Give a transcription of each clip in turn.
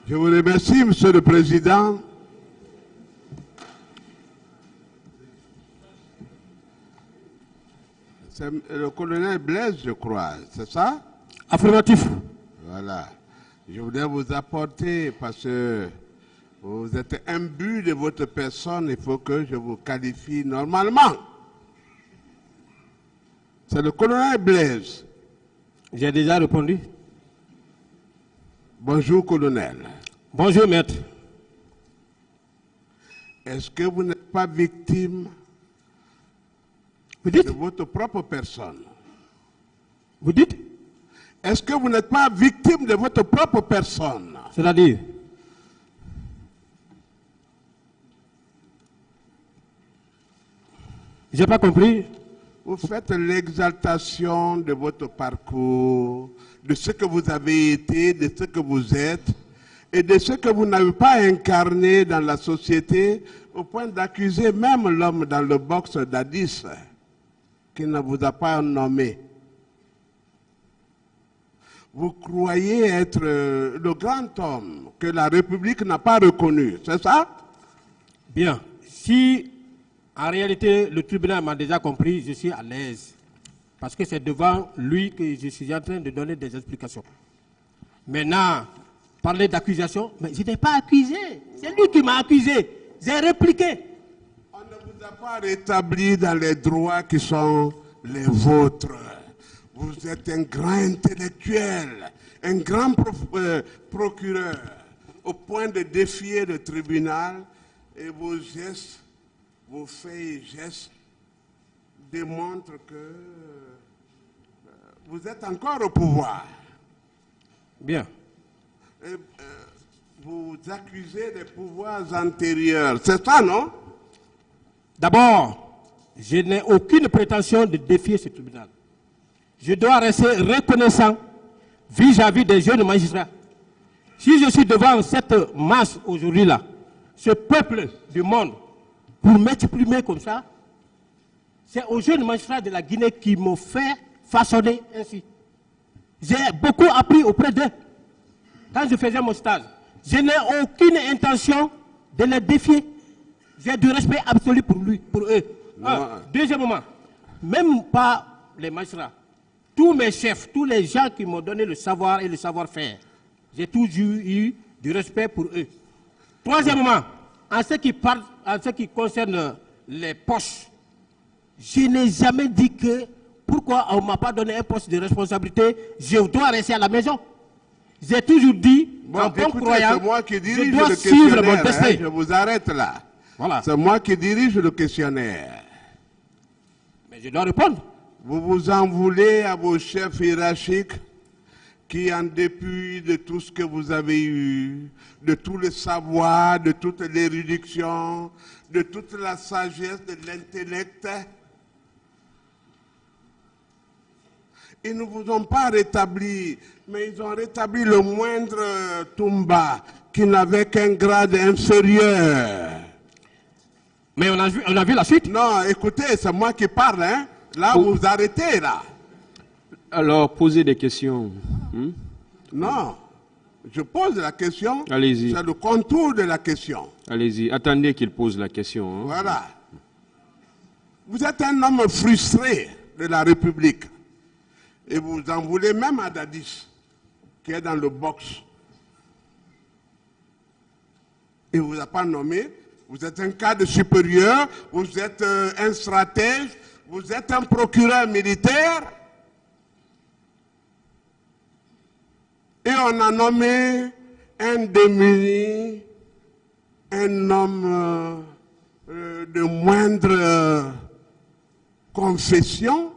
Je vous remercie, Monsieur le Président. C'est le colonel Blaise, je crois, c'est ça? Affirmatif. Voilà. Je voulais vous apporter, parce que vous êtes imbu de votre personne, il faut que je vous qualifie normalement. C'est le colonel Blaise. J'ai déjà répondu. Bonjour, colonel. Bonjour, maître. Est-ce que vous n'êtes pas victime Vous dites? de votre propre personne? Vous dites? Est-ce que vous n'êtes pas victime de votre propre personne? C'est-à-dire? J'ai pas compris. Vous faites l'exaltation de votre parcours, de ce que vous avez été, de ce que vous êtes, et de ce que vous n'avez pas incarné dans la société, au point d'accuser même l'homme dans le box d'Addis, qui ne vous a pas nommé. Vous croyez être le grand homme que la République n'a pas reconnu, c'est ça? Bien. Si en réalité le tribunal m'a déjà compris, je suis à l'aise. Parce que c'est devant lui que je suis en train de donner des explications. Maintenant, parler d'accusation, mais je n'ai pas accusé. C'est lui qui m'a accusé. J'ai répliqué. On ne vous a pas rétabli dans les droits qui sont les vôtres. Vous êtes un grand intellectuel, un grand procureur, au point de défier le tribunal, et vos gestes, vos faits et gestes démontrent que vous êtes encore au pouvoir. Bien. Et, vous accusez des pouvoirs antérieurs, c'est ça, non? D'abord, je n'ai aucune prétention de défier ce tribunal. Je dois rester reconnaissant vis-à-vis des jeunes magistrats. Si je suis devant cette masse aujourd'hui-là, ce peuple du monde, pour m'exprimer comme ça, c'est aux jeunes magistrats de la Guinée qui m'ont fait façonner ainsi. J'ai beaucoup appris auprès d'eux quand je faisais mon stage. Je n'ai aucune intention de les défier. J'ai du respect absolu pour eux. Deuxièmement, même pas les magistrats, tous mes chefs, tous les gens qui m'ont donné le savoir et le savoir-faire, j'ai toujours eu du respect pour eux. Troisièmement, en ce qui concerne les poches, je n'ai jamais dit que pourquoi on ne m'a pas donné un poste de responsabilité, je dois rester à la maison. J'ai toujours dit, en bon croyant, je dois suivre mon destin. Je vous arrête là. Voilà. C'est moi qui dirige le questionnaire. Mais je dois répondre. Vous vous en voulez à vos chefs hiérarchiques qui, en dépit de tout ce que vous avez eu, de tout le savoir, de toute l'érudition, de toute la sagesse, de l'intellect, ils ne vous ont pas rétabli, mais ils ont rétabli le moindre Toumba qui n'avait qu'un grade inférieur. Mais on a vu la suite. Non, écoutez, c'est moi qui parle, hein. Là, vous vous arrêtez, là. Alors, posez des questions. Non, je pose la question. Allez-y. C'est le contour de la question. Allez-y, attendez qu'il pose la question. Voilà. Vous êtes un homme frustré de la République. Et vous en voulez même à Dadis, qui est dans le box. Il ne vous a pas nommé. Vous êtes un cadre supérieur, vous êtes un stratège, vous êtes un procureur militaire. Et on a nommé un démuni, un homme de moindre confession,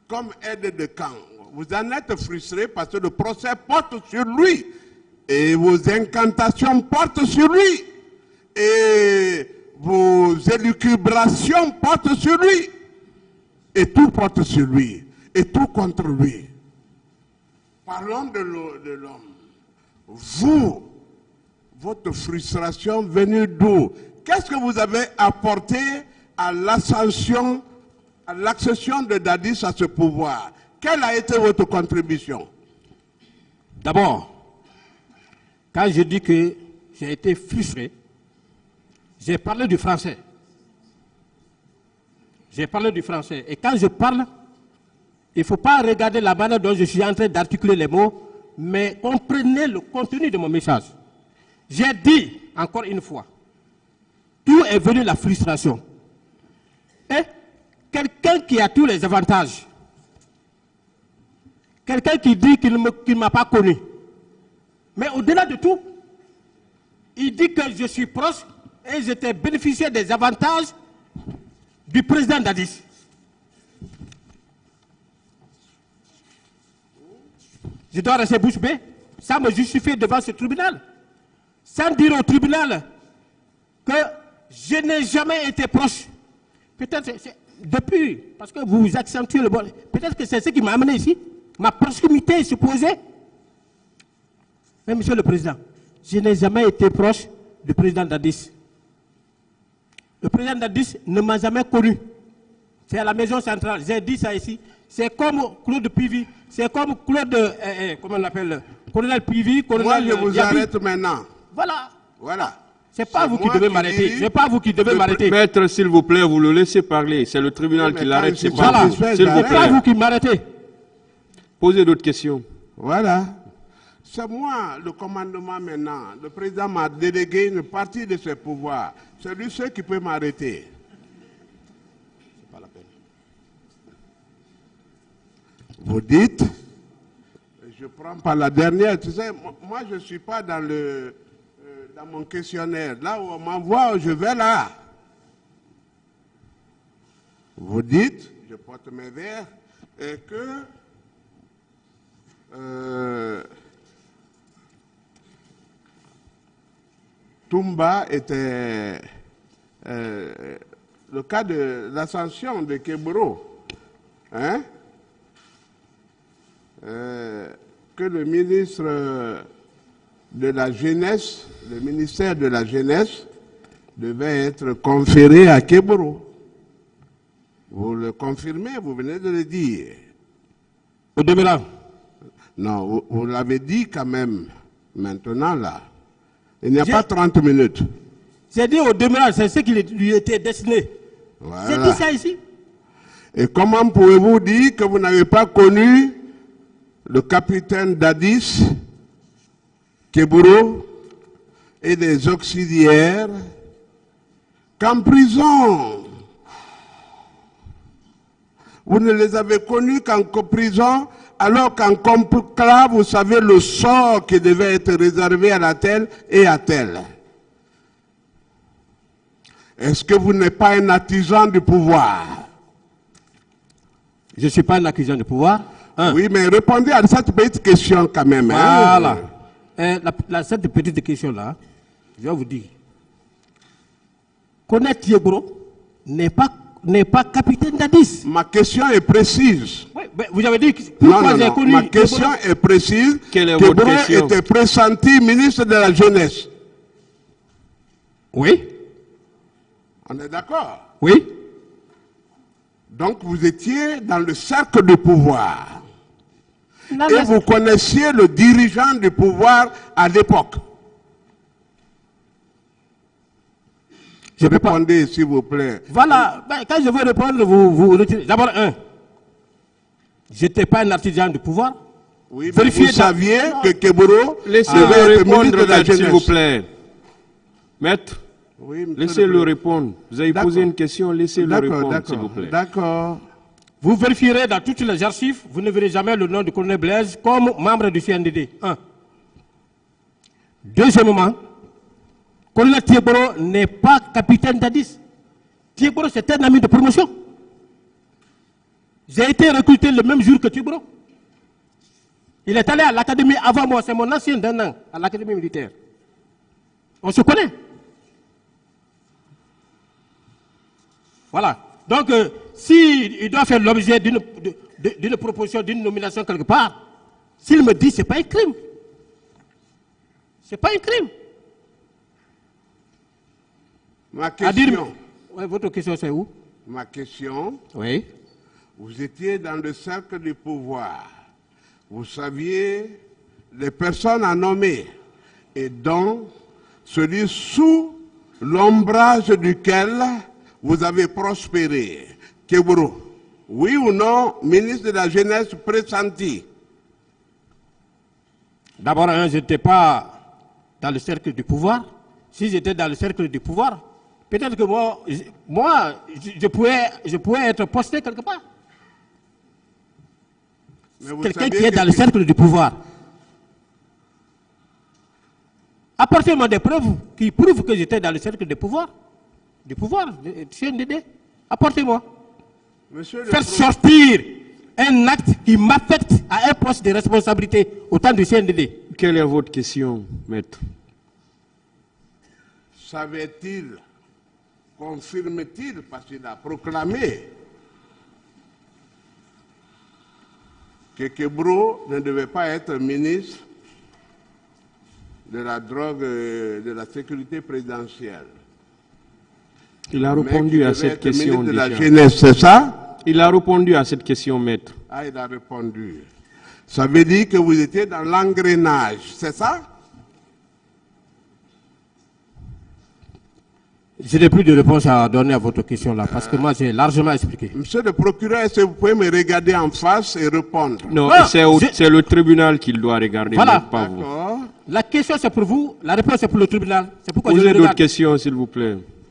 comme aide de camp. Vous en êtes frustré parce que le procès porte sur lui. Et vos incantations portent sur lui. Et vos élucubrations portent sur lui. Et tout porte sur lui. Et tout contre lui. Parlons de l'homme. Vous, votre frustration venue d'où? Qu'est-ce que vous avez apporté à l'ascension, à l'accession de Dadis à ce pouvoir? Quelle a été votre contribution? D'abord, Quand je dis que j'ai été frustré, j'ai parlé du français. J'ai parlé du français. Et quand je parle, il ne faut pas regarder la manière dont je suis en train d'articuler les mots, mais comprenez le contenu de mon message. J'ai dit, encore une fois, d'où est venue la frustration. Et quelqu'un qui a tous les avantages, quelqu'un qui dit qu'il ne m'a pas connu, mais au-delà de tout, il dit que je suis proche et j'étais bénéficiaire des avantages du président Dadis. Je dois rester bouche bée, ça me justifie devant ce tribunal, sans dire au tribunal que je n'ai jamais été proche. Peut-être depuis, parce que vous accentuez le bon, peut-être que c'est ce qui m'a amené ici, ma proximité supposée. Mais monsieur le président, je n'ai jamais été proche du président Dadis. Le président Dadis ne m'a jamais connu. C'est à la maison centrale, j'ai dit ça ici. C'est comme Claude Pivy, c'est comme Claude, comment on l'appelle, colonel Pivy, colonel. Moi, je vous arrête maintenant. Voilà. Voilà. C'est pas vous qui devez m'arrêter. C'est pas vous qui devez m'arrêter. Maître, s'il vous plaît, vous le laissez parler. C'est le tribunal qui l'arrête, c'est pas Voilà. vous. S'il vous C'est pas plaît. vous qui m'arrêtez. Posez d'autres questions. Voilà. C'est moi le commandement maintenant. Le président m'a délégué une partie de ses pouvoirs. C'est lui seul qui peut m'arrêter. C'est pas la peine. Vous dites, je prends par la dernière, tu sais, moi je ne suis pas dans mon questionnaire. Là où on m'envoie, je vais là. Vous dites, je porte mes verres, et que Toumba était le cas de l'ascension de Kebro, hein? Que le ministre de la Jeunesse, le ministère de la Jeunesse, devait être conféré à Kebro. Vous le confirmez, vous venez de le dire. Au demeurant. Non, vous l'avez dit quand même, maintenant là. Il n'y a pas 30 minutes. J'ai dit au demeurant, c'est ce qui lui était destiné. Voilà. J'ai dit ça ici. Et comment pouvez-vous dire que vous n'avez pas connu le capitaine Dadis, Keburo et des auxiliaires qu'en prison? Vous ne les avez connus qu'en prison, alors qu'en conclave, vous savez le sort qui devait être réservé à la telle et à telle. Est-ce que vous n'êtes pas un artisan du pouvoir? Je ne suis pas un accusant de pouvoir. Oui, mais répondez à cette petite question quand même. Voilà. Hein? Cette petite question-là, je vais vous dire. Connaître Thiebro n'est pas capitaine Dadis. Ma question est précise. Oui, vous avez dit pourquoi j'ai connu. Ma question est précise. Quelle est que votre Kebro question? était pressenti ministre de la Jeunesse. Oui. On est d'accord? Oui. Donc vous étiez dans le cercle du pouvoir. Non, Et vous connaissiez le dirigeant du pouvoir à l'époque. Répondez, s'il vous plaît. Voilà, quand je veux répondre, vous retirez. D'abord, je n'étais pas un artisan du pouvoir. Oui, mais vous saviez que Kebro Laissez-le devait être répondre, ministre de la maître, s'il vous Jeunesse. plaît. Maître, Oui, laissez-le répondre. Vous avez posé une question, laissez-le répondre, s'il vous plaît. D'accord. Vous vérifierez dans toutes les archives, vous ne verrez jamais le nom du colonel Blaise comme membre du CNDD. Deuxièmement, colonel Thiebro n'est pas capitaine Dadis. Thiebro, c'est un ami de promotion. J'ai été recruté le même jour que Thiebro. Il est allé à l'académie avant moi, c'est mon ancien d'un an à l'académie militaire. On se connaît. Voilà. Donc, s'il doit faire l'objet d'une proposition, d'une nomination quelque part, s'il me dit, ce n'est pas un crime. Ce n'est pas un crime. Ma question. Oui, votre question, c'est où? Ma question. Oui. Vous étiez dans le cercle du pouvoir. Vous saviez les personnes à nommer. et dont celui sous l'ombrage duquel vous avez prospéré. Keburo, oui ou non, ministre de la Jeunesse pressenti? D'abord, je n'étais pas dans le cercle du pouvoir. Si j'étais dans le cercle du pouvoir, peut-être que je pouvais être posté quelque part. Quelqu'un qui est dans le cercle du pouvoir. Apportez-moi des preuves qui prouvent que j'étais dans le cercle du pouvoir. Du CNDD. Apportez-moi. Faire sortir un acte qui m'affecte à un poste de responsabilité au temps du CNDD. Quelle est votre question, maître? Savait-il, confirme-t-il, parce qu'il a proclamé que Keburo ne devait pas être ministre de la drogue, de la sécurité présidentielle. Il a répondu à cette question de déjà. La jeunesse, c'est ça? Il a répondu à cette question, maître. Ah, il a répondu. Ça veut dire que vous étiez dans l'engrenage, c'est ça? Je n'ai plus de réponse à donner à votre question là, parce que moi j'ai largement expliqué. Monsieur le procureur, est-ce que vous pouvez me regarder en face et répondre? Non, c'est le tribunal qui doit regarder, voilà. Pas vous. La question c'est pour vous, la réponse c'est pour le tribunal. C'est pourquoi Posez d'autres questions, s'il vous plaît.